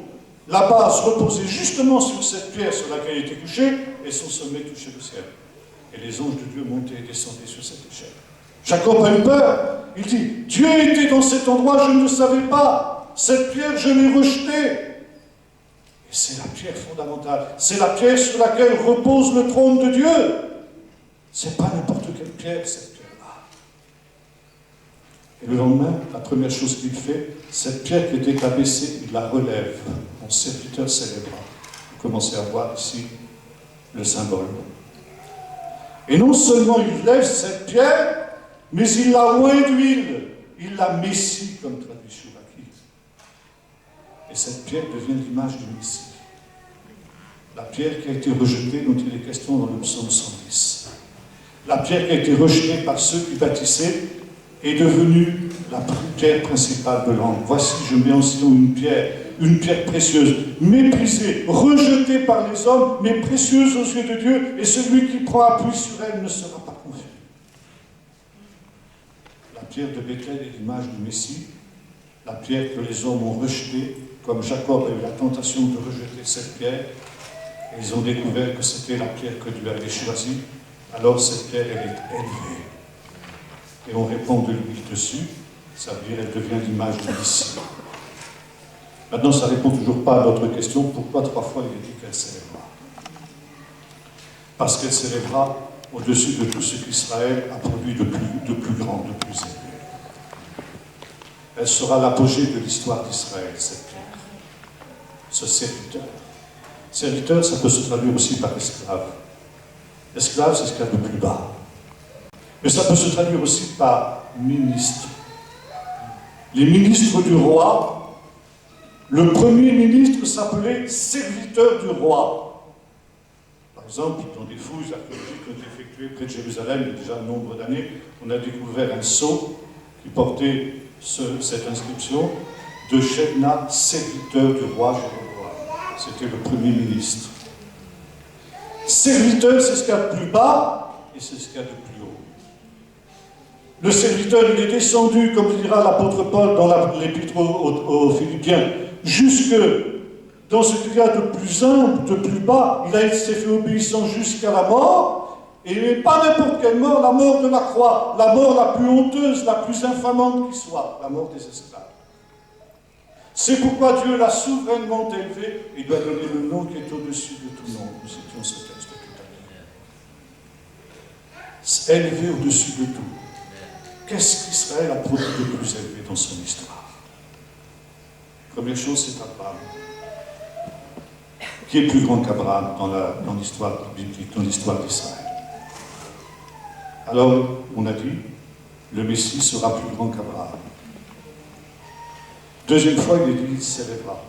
la base reposait justement sur cette pierre sur laquelle il était couché, et son sommet touchait le ciel. Et les anges de Dieu montaient et descendaient sur cette échelle. Jacob a eu peur. Il dit, Dieu était dans cet endroit, je ne le savais pas. Cette pierre, je l'ai rejetée. Et c'est la pierre fondamentale. C'est la pierre sur laquelle repose le trône de Dieu. C'est pas n'importe quelle pierre, cette pierre-là. Et le lendemain, la première chose qu'il fait, cette pierre qui était abaissée, il la relève. Mon serviteur célébrera. Vous commencez à voir ici le symbole. Et non seulement il lève cette pierre, mais il l'a oint d'huile. Il l'a messie, comme traduit Chouraki. Et cette pierre devient l'image du Messie. La pierre qui a été rejetée, dont il est question dans le psaume 110. La pierre qui a été rejetée par ceux qui bâtissaient est devenue la pierre principale de l'angle. Voici, je mets en Sion une pierre précieuse, méprisée, rejetée par les hommes, mais précieuse aux yeux de Dieu, et celui qui prend appui sur elle ne sera pas confus. La pierre de Béthel est l'image du Messie, la pierre que les hommes ont rejetée, comme Jacob a eu la tentation de rejeter cette pierre, et ils ont découvert que c'était la pierre que Dieu avait choisie. Alors cette pierre, elle est élevée. Et on répand de l'huile dessus, ça veut dire qu'elle devient l'image du Messie. Maintenant, ça ne répond toujours pas à notre question, pourquoi 3 fois il est dit qu'elle s'élèvera? Parce qu'elle s'élèvera au-dessus de tout ce qu'Israël a produit de plus grand, de plus élevé. Elle sera l'apogée de l'histoire d'Israël, cette pierre. Ce serviteur. Serviteur, ça peut se traduire aussi par esclave. Esclave, c'est ce qu'il y a de plus bas. Mais ça peut se traduire aussi par ministre. Les ministres du roi, le premier ministre s'appelait serviteur du roi. Par exemple, dans des fouilles archéologiques qui ont été effectuées près de Jérusalem, il y a déjà un nombre d'années, on a découvert un sceau qui portait cette inscription de Shebna, serviteur du roi Jéroboam. C'était le premier ministre. Serviteur, c'est ce qu'il y a de plus bas et c'est ce qu'il y a de plus haut. Le serviteur, il est descendu, comme dira l'apôtre Paul dans l'épître aux Philippiens, jusque dans ce qu'il y a de plus humble, de plus bas. Il s'est fait obéissant jusqu'à la mort, et pas n'importe quelle mort, la mort de la croix, la mort la plus honteuse, la plus infamante qui soit, la mort des esclaves. C'est pourquoi Dieu l'a souverainement élevé et doit donner le nom qui est au-dessus de tout nom. Nous étions ce texte tout à l'heure. Élevé au-dessus de tout. Qu'est-ce qu'Israël a produit de plus élevé dans son histoire? Première chose, c'est Abraham. Qui est plus grand qu'Abraham dans l'histoire biblique, dans l'histoire d'Israël? Alors, on a dit, le Messie sera plus grand qu'Abraham. Deuxième fois, il est dit, il s'élèvera.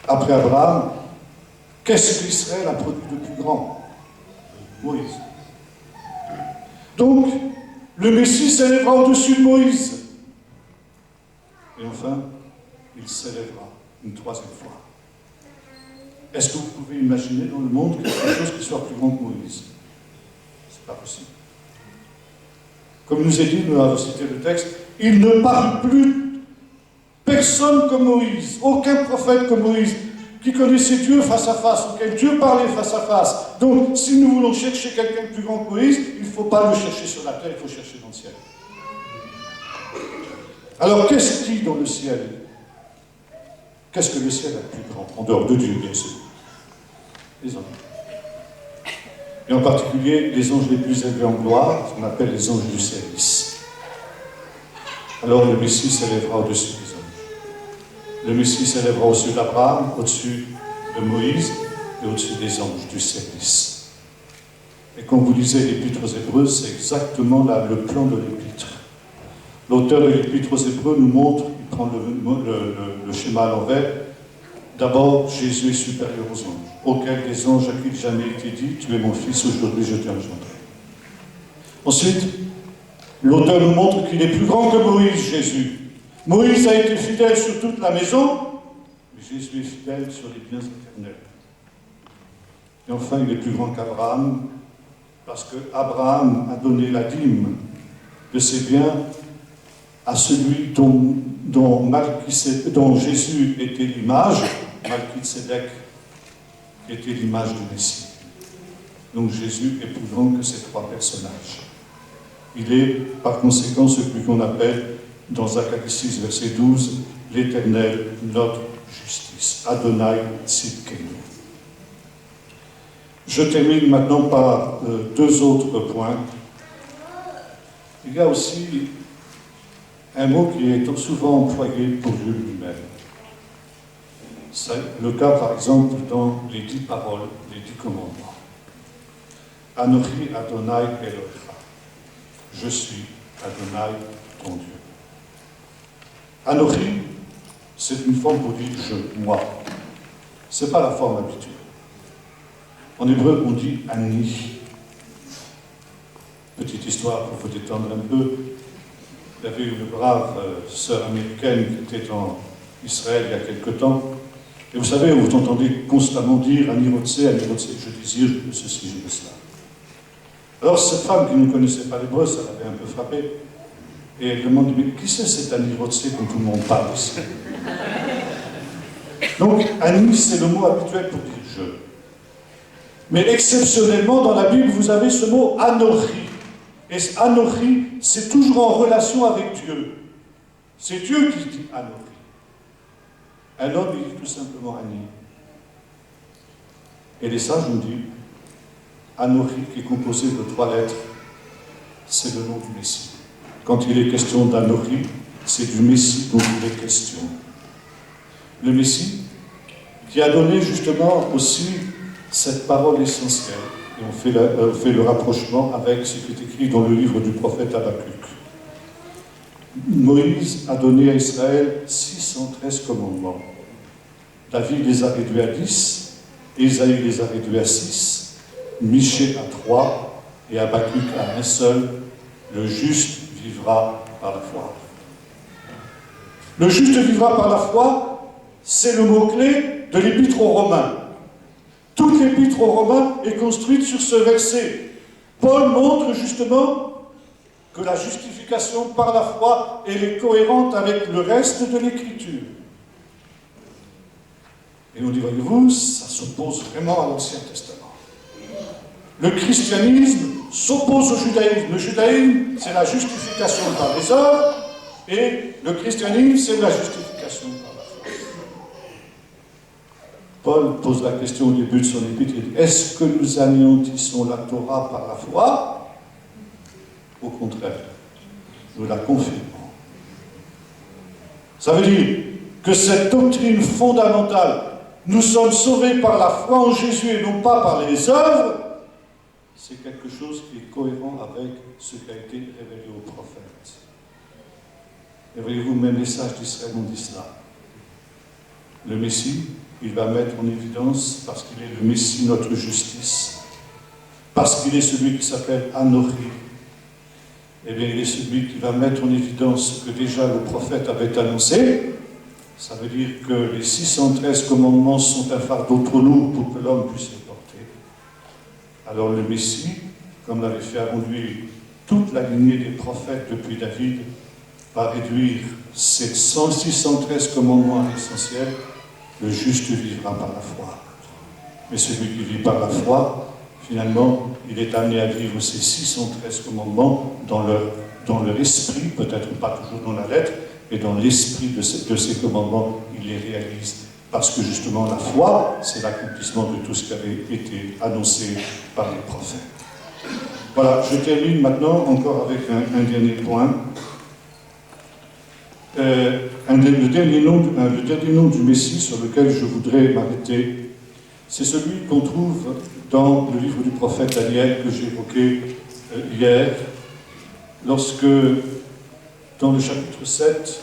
Après Abraham, qu'est-ce qu'Israël a produit de plus grand? Moïse. Donc, le Messie s'élèvera au-dessus de Moïse. Et enfin, il s'élèvera une 3e fois. Est-ce que vous pouvez imaginer dans le monde quelque chose qui soit plus grand que Moïse? C'est pas possible. Comme nous est dit, nous avons cité le texte, il ne parle plus personne comme Moïse, aucun prophète comme Moïse, qui connaissait Dieu face à face, auquel Dieu parlait face à face. Donc, si nous voulons chercher quelqu'un de plus grand que Moïse, il ne faut pas le chercher sur la terre, il faut chercher dans le ciel. Alors, qu'est-ce qu'il dit dans le ciel? Qu'est-ce que le ciel a de plus grand, en dehors de Dieu, bien sûr? Les anges. Et en particulier, les anges les plus élevés en gloire, qu'on appelle les anges du service. Alors le Messie s'élèvera au-dessus des anges. Le Messie s'élèvera au-dessus d'Abraham, au-dessus de Moïse et au-dessus des anges du service. Et quand vous lisez l'Épître aux Hébreux, c'est exactement là le plan de l'Épître. L'auteur de l'Épître aux Hébreux nous montre, il prend le schéma à l'envers. D'abord, Jésus est supérieur aux anges, auquel des anges à qui jamais été dit, tu es mon fils, aujourd'hui je t'ai engendré. Ensuite, l'auteur nous montre qu'il est plus grand que Moïse, Jésus. Moïse a été fidèle sur toute la maison, mais Jésus est fidèle sur les biens éternels. Et enfin, il est plus grand qu'Abraham, parce qu'Abraham a donné la dîme de ses biens à celui dont Jésus était l'image, Malkisédek, qui était l'image du Messie. Donc Jésus est plus grand que ces trois personnages. Il est, par conséquent, celui qu'on appelle, dans Zacharie 6, verset 12, l'Éternel, notre justice. Adonai Tzidkenu. Je termine maintenant par deux autres points. Il y a aussi un mot qui est souvent employé pour Dieu lui-même. C'est le cas, par exemple, dans les 10 paroles, les 10 commandements. Anochi Adonai Elohecha. Je suis Adonai, ton Dieu. Anochi, c'est une forme pour dire je, moi. Ce n'est pas la forme habituelle. En hébreu, on dit Ani. Petite histoire pour vous détendre un peu. Il y avait une brave sœur américaine qui était en Israël il y a quelque temps. Et vous savez, vous entendez constamment dire Ani Rotse, je désire ceci, je veux cela. Alors cette femme qui ne connaissait pas l'hébreu, ça l'avait un peu frappée. Et elle demande, mais qui c'est cet Ani Rotse dont tout le monde parle ici? Donc, Ani, c'est le mot habituel pour dire je. Mais exceptionnellement, dans la Bible, vous avez ce mot Anochi. Et Anochi, c'est toujours en relation avec Dieu. C'est Dieu qui dit Anochi. Un homme, il dit tout simplement Ani. Et les sages nous disent Anochi, qui est composé de 3 lettres, c'est le nom du Messie. Quand il est question d'Anochi, c'est du Messie dont il est question. Le Messie, qui a donné justement aussi cette parole essentielle, et on fait le rapprochement avec ce qui est écrit dans le livre du prophète Habakkuk. Moïse a donné à Israël 613 commandements. David les a réduits à 10, Ésaïe les a réduits à 6, Michée à 3, et Habakkuk à un seul. Le juste vivra par la foi. Le juste vivra par la foi, c'est le mot-clé de l'Épître aux Romains. Toute l'Épître aux Romains est construite sur ce verset. Paul montre justement que la justification par la foi, elle est cohérente avec le reste de l'Écriture. Et on dit, voyez-vous, ça s'oppose vraiment à l'Ancien Testament. Le christianisme s'oppose au judaïsme. Le judaïsme, c'est la justification par les œuvres, et le christianisme, c'est la justification par la foi. Paul pose la question au début de son épître, il dit, est-ce que nous anéantissons la Torah par la foi? Au contraire, nous la confirmons. Ça veut dire que cette doctrine fondamentale, nous sommes sauvés par la foi en Jésus et non pas par les œuvres, c'est quelque chose qui est cohérent avec ce qui a été révélé aux prophètes. Et voyez-vous, même les sages d'Israël ont dit cela. Le Messie, il va mettre en évidence, parce qu'il est le Messie, notre justice, parce qu'il est celui qui s'appelle Anochi, eh bien, il est celui qui va mettre en évidence ce que déjà le prophète avait annoncé. Ça veut dire que les 613 commandements sont un fardeau trop lourd pour que l'homme puisse les porter. Alors le Messie, comme l'avait fait avant lui toute la lignée des prophètes depuis David, va réduire ces 613 commandements essentiels. Le juste vivra par la foi. Mais celui qui vit par la foi, finalement, il est amené à vivre ces 613 commandements dans leur esprit, peut-être pas toujours dans la lettre, mais dans l'esprit de ces commandements, il les réalise. Parce que justement, la foi, c'est l'accomplissement de tout ce qui avait été annoncé par les prophètes. Voilà, je termine maintenant encore avec un dernier point. Le dernier nom du Messie sur lequel je voudrais m'arrêter, c'est celui qu'on trouve dans le livre du prophète Daniel que j'ai évoqué hier, lorsque, dans le chapitre 7,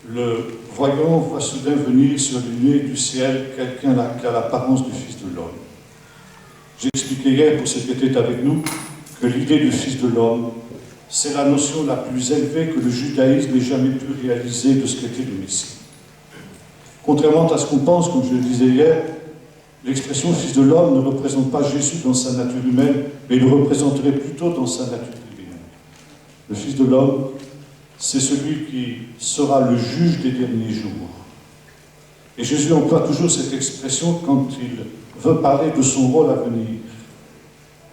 le voyant voit soudain venir sur les nuées du ciel quelqu'un qui a l'apparence du Fils de l'homme. J'expliquais hier, pour ceux qui étaient avec nous, que l'idée du Fils de l'homme, c'est la notion la plus élevée que le judaïsme ait jamais pu réaliser de ce qu'était le Messie. Contrairement à ce qu'on pense, comme je le disais hier, l'expression Fils de l'homme ne représente pas Jésus dans sa nature humaine, mais il le représenterait plutôt dans sa nature divine. Le Fils de l'homme, c'est celui qui sera le juge des derniers jours. Et Jésus emploie toujours cette expression quand il veut parler de son rôle à venir.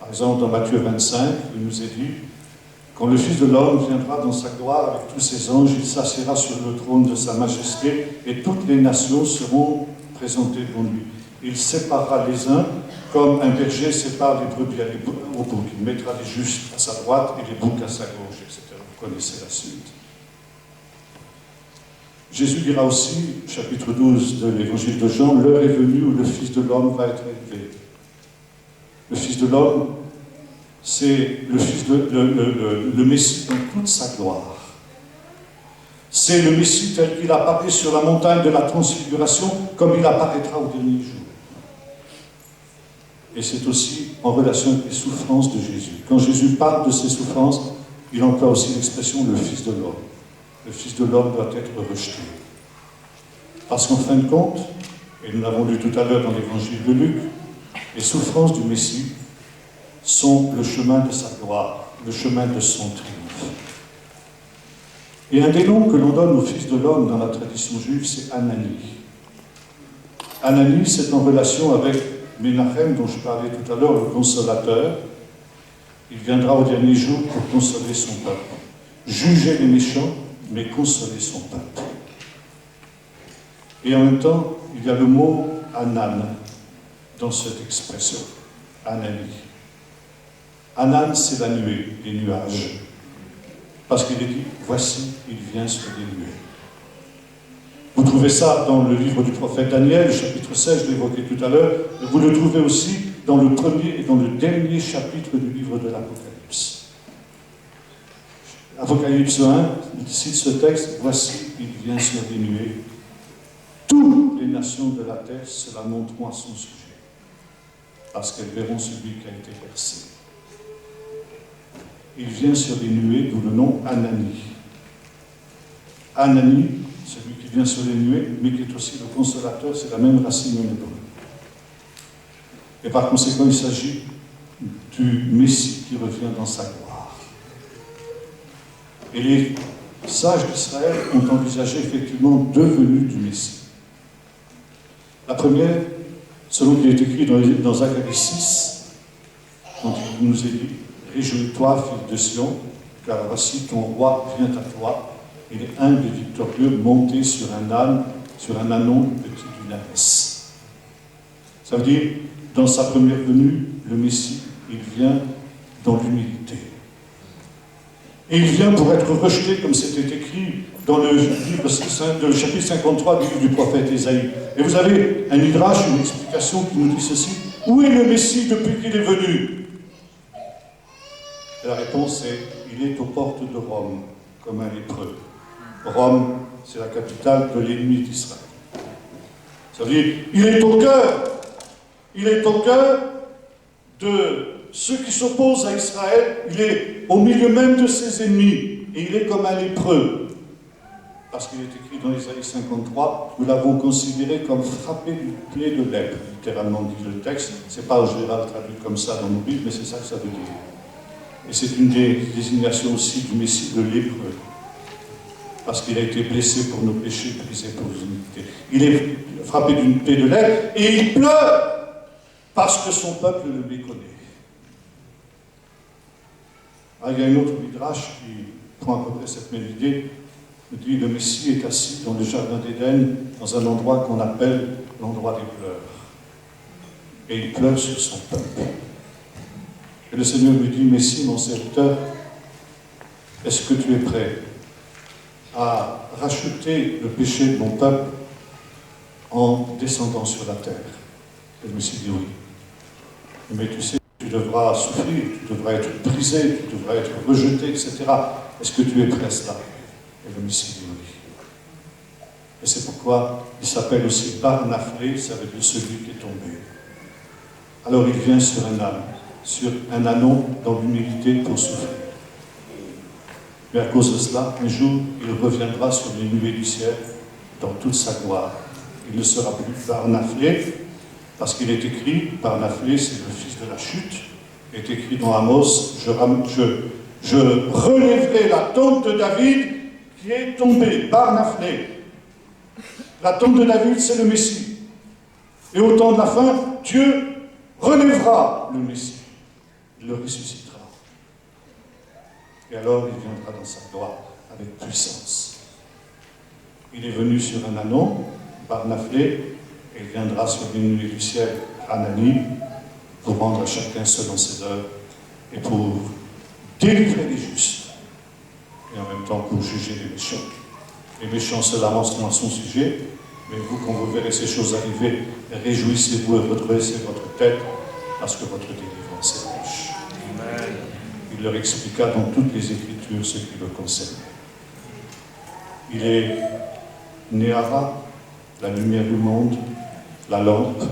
Par exemple, dans Matthieu 25, il nous est dit « Quand le Fils de l'homme viendra dans sa gloire avec tous ses anges, il s'assiera sur le trône de sa majesté et toutes les nations seront présentées devant lui. Il séparera les uns comme un berger sépare les brebis au bouc. Il mettra les justes à sa droite et les boucs à sa gauche, etc. » Vous connaissez la suite. Jésus dira aussi, chapitre 12 de l'évangile de Jean, « L'heure est venue où le Fils de l'homme va être élevé. » Le Fils de l'homme, c'est le Messie dans toute sa gloire. C'est le Messie tel qu'il apparaît sur la montagne de la transfiguration, comme il apparaîtra au dernier jour. Et c'est aussi en relation avec les souffrances de Jésus. Quand Jésus parle de ses souffrances, il emploie aussi l'expression « le Fils de l'homme ». Le Fils de l'homme doit être rejeté. Parce qu'en fin de compte, et nous l'avons lu tout à l'heure dans l'évangile de Luc, les souffrances du Messie sont le chemin de sa gloire, le chemin de son triomphe. Et un des noms que l'on donne au Fils de l'homme dans la tradition juive, c'est Ananie. Ananie, c'est en relation avec Ménachem, dont je parlais tout à l'heure, le consolateur. Il viendra au dernier jour pour consoler son peuple. Juger les méchants, mais consoler son peuple. Et en même temps, il y a le mot Anan dans cette expression, Ananie. Anan, c'est la nuée, les nuages. Parce qu'il est dit, voici, il vient sur les nuées. Vous trouvez ça dans le livre du prophète Daniel, chapitre 16, je l'ai évoqué tout à l'heure, et vous le trouvez aussi dans le premier et dans le dernier chapitre du livre de l'Apocalypse. Apocalypse 1, il cite ce texte, voici, il vient sur les nuées. Toutes les nations de la terre se lamenteront à son sujet, parce qu'elles verront celui qui a été percé. Il vient sur les nuées, d'où le nom Ananie. Ananie, celui qui vient sur les nuées, mais qui est aussi le consolateur, c'est la même racine en hébreu. Et par conséquent, il s'agit du Messie qui revient dans sa gloire. Et les sages d'Israël ont envisagé effectivement deux venues du Messie. La première, selon qu'il est écrit dans Zacharie 6, quand il nous est dit « Réjouis-toi, fille de Sion, car voici ton roi vient à toi, il est humble et victorieux, monté sur un âne, sur un ânon petit d'une ânesse. » Ça veut dire, dans sa première venue, le Messie, il vient dans l'humilité. Et il vient pour être rejeté, comme c'était écrit dans le chapitre 53 du livre du prophète Ésaïe. Et vous avez un midrash, une explication qui nous dit ceci. Où est le Messie depuis qu'il est venu? Et la réponse est, il est aux portes de Rome, comme un lépreux. Rome, c'est la capitale de l'ennemi d'Israël. Ça veut dire, il est au cœur de ceux qui s'opposent à Israël, il est au milieu même de ses ennemis, et il est comme un lépreux. Parce qu'il est écrit dans Isaïe 53, nous l'avons considéré comme frappé d'une plaie de lèpre, littéralement dit le texte. C'est pas en général traduit comme ça dans nos Bibles, mais c'est ça que ça veut dire. Et c'est une des désignations aussi du Messie de lépreux, parce qu'il a été blessé pour nos péchés, brisé pour nos iniquités. Il est frappé d'une plaie de lèpre, et il pleure, parce que son peuple le méconnaît. Ah, il y a une autre midrash qui prend à peu près cette même idée. nous dit, le Messie est assis dans le jardin d'Éden, dans un endroit qu'on appelle l'endroit des pleurs. Et il pleure sur son peuple. Et le Seigneur lui dit, Messie, mon serviteur, est-ce que tu es prêt à racheter le péché de mon peuple en descendant sur la terre? Et le Messie dit oui. Mais tu sais, tu devras souffrir, tu devras être brisé, tu devras être rejeté, etc. Est-ce que tu es prêt à cela? Et le Messie dit oui. Et c'est pourquoi il s'appelle aussi Barnaphlé, ça veut dire celui qui est tombé. Alors il vient sur un âne, sur un ânon dans l'humilité pour souffrir. Mais à cause de cela, un jour, il reviendra sur les nuées du ciel dans toute sa gloire. Il ne sera plus Barnaphlé, parce qu'il est écrit, Barnaphlé, c'est le fils de la chute, il est écrit dans Amos, je relèverai la tente de David qui est tombée, Barnaphlé. La tente de David, c'est le Messie. Et au temps de la fin, Dieu relèvera le Messie. Il le ressuscitera. Et alors, il viendra dans sa gloire avec puissance. Il est venu sur un ânon, Barnaphlé, et il viendra sur les nuées du ciel, Anani, pour rendre à chacun selon ses œuvres et pour délivrer les justes, et en même temps pour juger les méchants. Les méchants se lamenteront à son sujet, mais vous, quand vous verrez ces choses arriver, réjouissez-vous et redressez votre tête, parce que votre délivrance est proche. Amen. Il leur expliqua dans toutes les Écritures ce qui le concernait. Il est Néara, la lumière du monde, la lampe.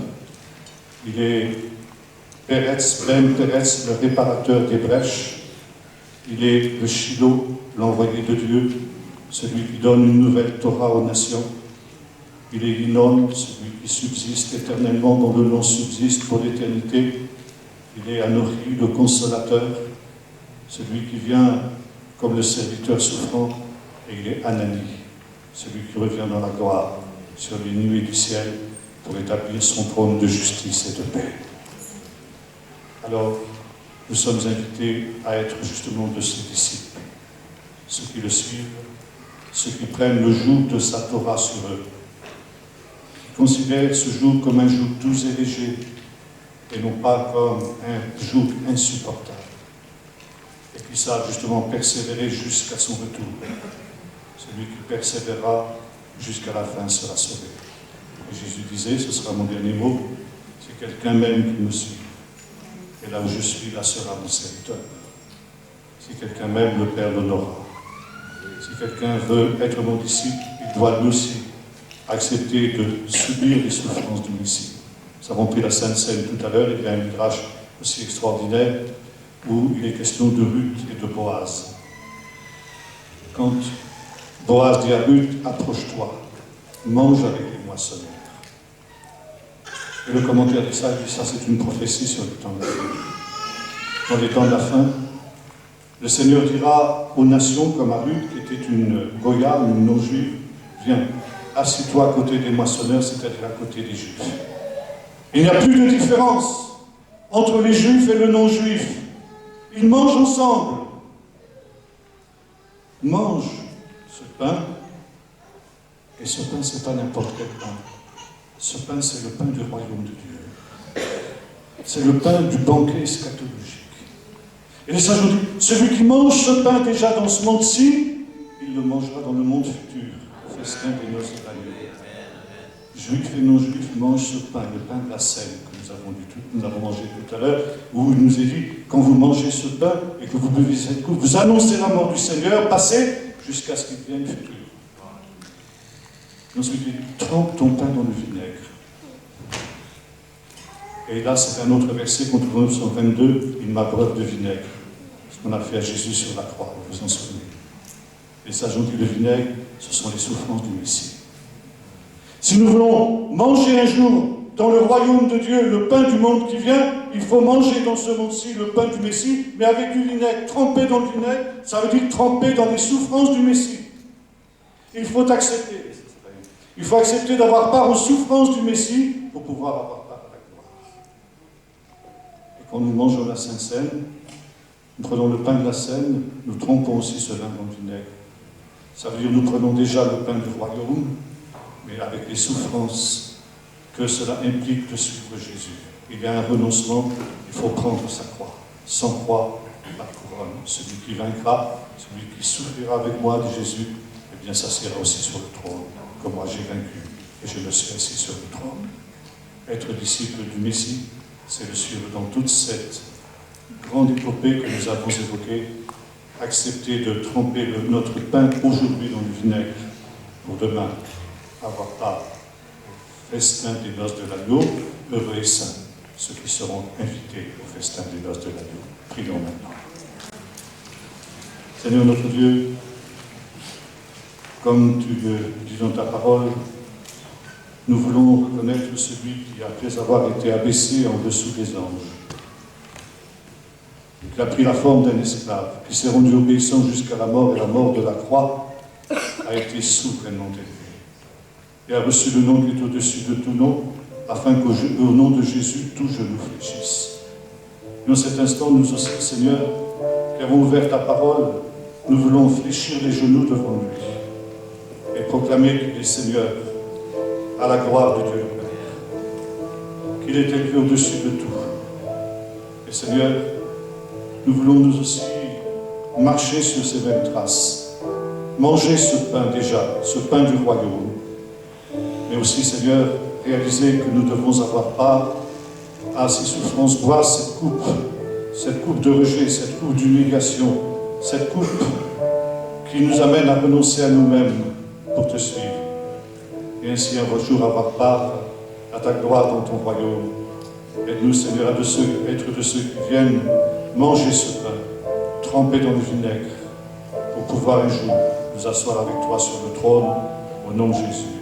Il est Peretz, Ben Peretz, le réparateur des brèches. Il est le Shiloh, l'envoyé de Dieu, celui qui donne une nouvelle Torah aux nations. Il est Inon, celui qui subsiste éternellement, dont le nom subsiste pour l'éternité. Il est Anori, le consolateur, celui qui vient comme le serviteur souffrant. Et il est Anani, celui qui revient dans la gloire sur les nuées du ciel pour établir son trône de justice et de paix. Alors, nous sommes invités à être justement de ses disciples, ceux qui le suivent, ceux qui prennent le joug de sa Torah sur eux, qui considèrent ce joug comme un joug doux et léger, et non pas comme un joug insupportable, et qui savent justement persévérer jusqu'à son retour. Celui qui persévérera jusqu'à la fin sera sauvé. Et Jésus disait, ce sera mon dernier mot, si quelqu'un m'aime qui me suit, et là où je suis, là sera mon serviteur. Si quelqu'un m'aime, le Père l'honorera. Si quelqu'un veut être mon disciple, il doit lui aussi accepter de subir les souffrances du Messie. Nous avons pris la Sainte Seine tout à l'heure, il y a un midrash aussi extraordinaire où il est question de Ruth et de Boaz. Quand Boaz dit à Ruth, approche-toi, mange avec les moissonneurs. Et le commentaire de ça, il dit ça, c'est une prophétie sur le temps de la fin. Dans les temps de la fin, le Seigneur dira aux nations, comme à Ruth, qui était une Goya, une non-juive, viens, assis-toi à côté des moissonneurs, c'est-à-dire à côté des Juifs. Il n'y a plus de différence entre les Juifs et le non-juif. Ils mangent ensemble. Mange ce pain, et ce pain, ce n'est pas n'importe quel pain. Ce pain, c'est le pain du royaume de Dieu. C'est le pain du banquet eschatologique. Et les sages ont dit, celui qui mange ce pain déjà dans ce monde-ci, il le mangera dans le monde futur, au festin des noces de l'agneau. Juifs et non-juifs mangent ce pain, le pain de la scène, que nous avons mangé tout à l'heure, où il nous est dit, quand vous mangez ce pain et que vous buvez cette coupe, vous annoncez la mort du Seigneur, passez jusqu'à ce qu'il vienne futur. Et ensuite, il dit, trempe ton pain dans le vinaigre. Et là, c'est un autre verset qu'on trouve en Psaume 22, il m'abreuve de vinaigre. Ce qu'on a fait à Jésus sur la croix, vous vous en souvenez. Les sages ont dit, le vinaigre, ce sont les souffrances du Messie. Si nous voulons manger un jour dans le royaume de Dieu le pain du monde qui vient, il faut manger dans ce monde-ci le pain du Messie, mais avec du vinaigre. Trempé dans le vinaigre, ça veut dire trempé dans les souffrances du Messie. Il faut accepter. Il faut accepter d'avoir part aux souffrances du Messie pour pouvoir avoir part à la gloire. Et quand nous mangeons la Sainte Seine, nous prenons le pain de la Seine, nous trempons aussi ce vin dans le vinaigre. Ça veut dire nous prenons déjà le pain du royaume, mais avec les souffrances que cela implique de suivre Jésus. Il y a un renoncement, il faut prendre sa croix. Sans croix, la couronne. Celui qui vaincra, celui qui souffrira avec moi, dit Jésus, eh bien s'assiera aussi sur le trône, comme moi j'ai vaincu, et je me suis assis sur le trône. Être disciple du Messie, c'est le suivre dans toute cette grande épopée que nous avons évoquée, accepter de tremper notre pain aujourd'hui dans le vinaigre, pour demain avoir part au festin des noces de l'agneau, heureux et saints, ceux qui seront invités au festin des noces de l'agneau. Prions maintenant. Seigneur notre Dieu, comme tu le dis dans ta parole, nous voulons reconnaître celui qui, après avoir été abaissé en dessous des anges, et qui a pris la forme d'un esclave, qui s'est rendu obéissant jusqu'à la mort et la mort de la croix, a été souverainement élevé et a reçu le nom qui est au-dessus de tout nom, afin qu'au nom de Jésus, tout genou fléchisse. Et en cet instant, nous aussi, Seigneur, qui avons ouvert ta parole, nous voulons fléchir les genoux devant lui et proclamer qu'il est Seigneur, à la gloire de Dieu le Père, qu'il est élevé au-dessus de tout. Et Seigneur, nous voulons nous aussi marcher sur ces mêmes traces, manger ce pain déjà, ce pain du royaume, mais aussi, Seigneur, réaliser que nous devons avoir part à ces souffrances, boire cette coupe de rejet, cette coupe d'humiliation, cette coupe qui nous amène à renoncer à nous-mêmes pour te suivre. Et ainsi un jour avoir part à ta gloire dans ton royaume. Aide-nous, Seigneur, être de ceux qui viennent manger ce pain, trempé dans le vinaigre, pour pouvoir un jour nous asseoir avec toi sur le trône, au nom de Jésus.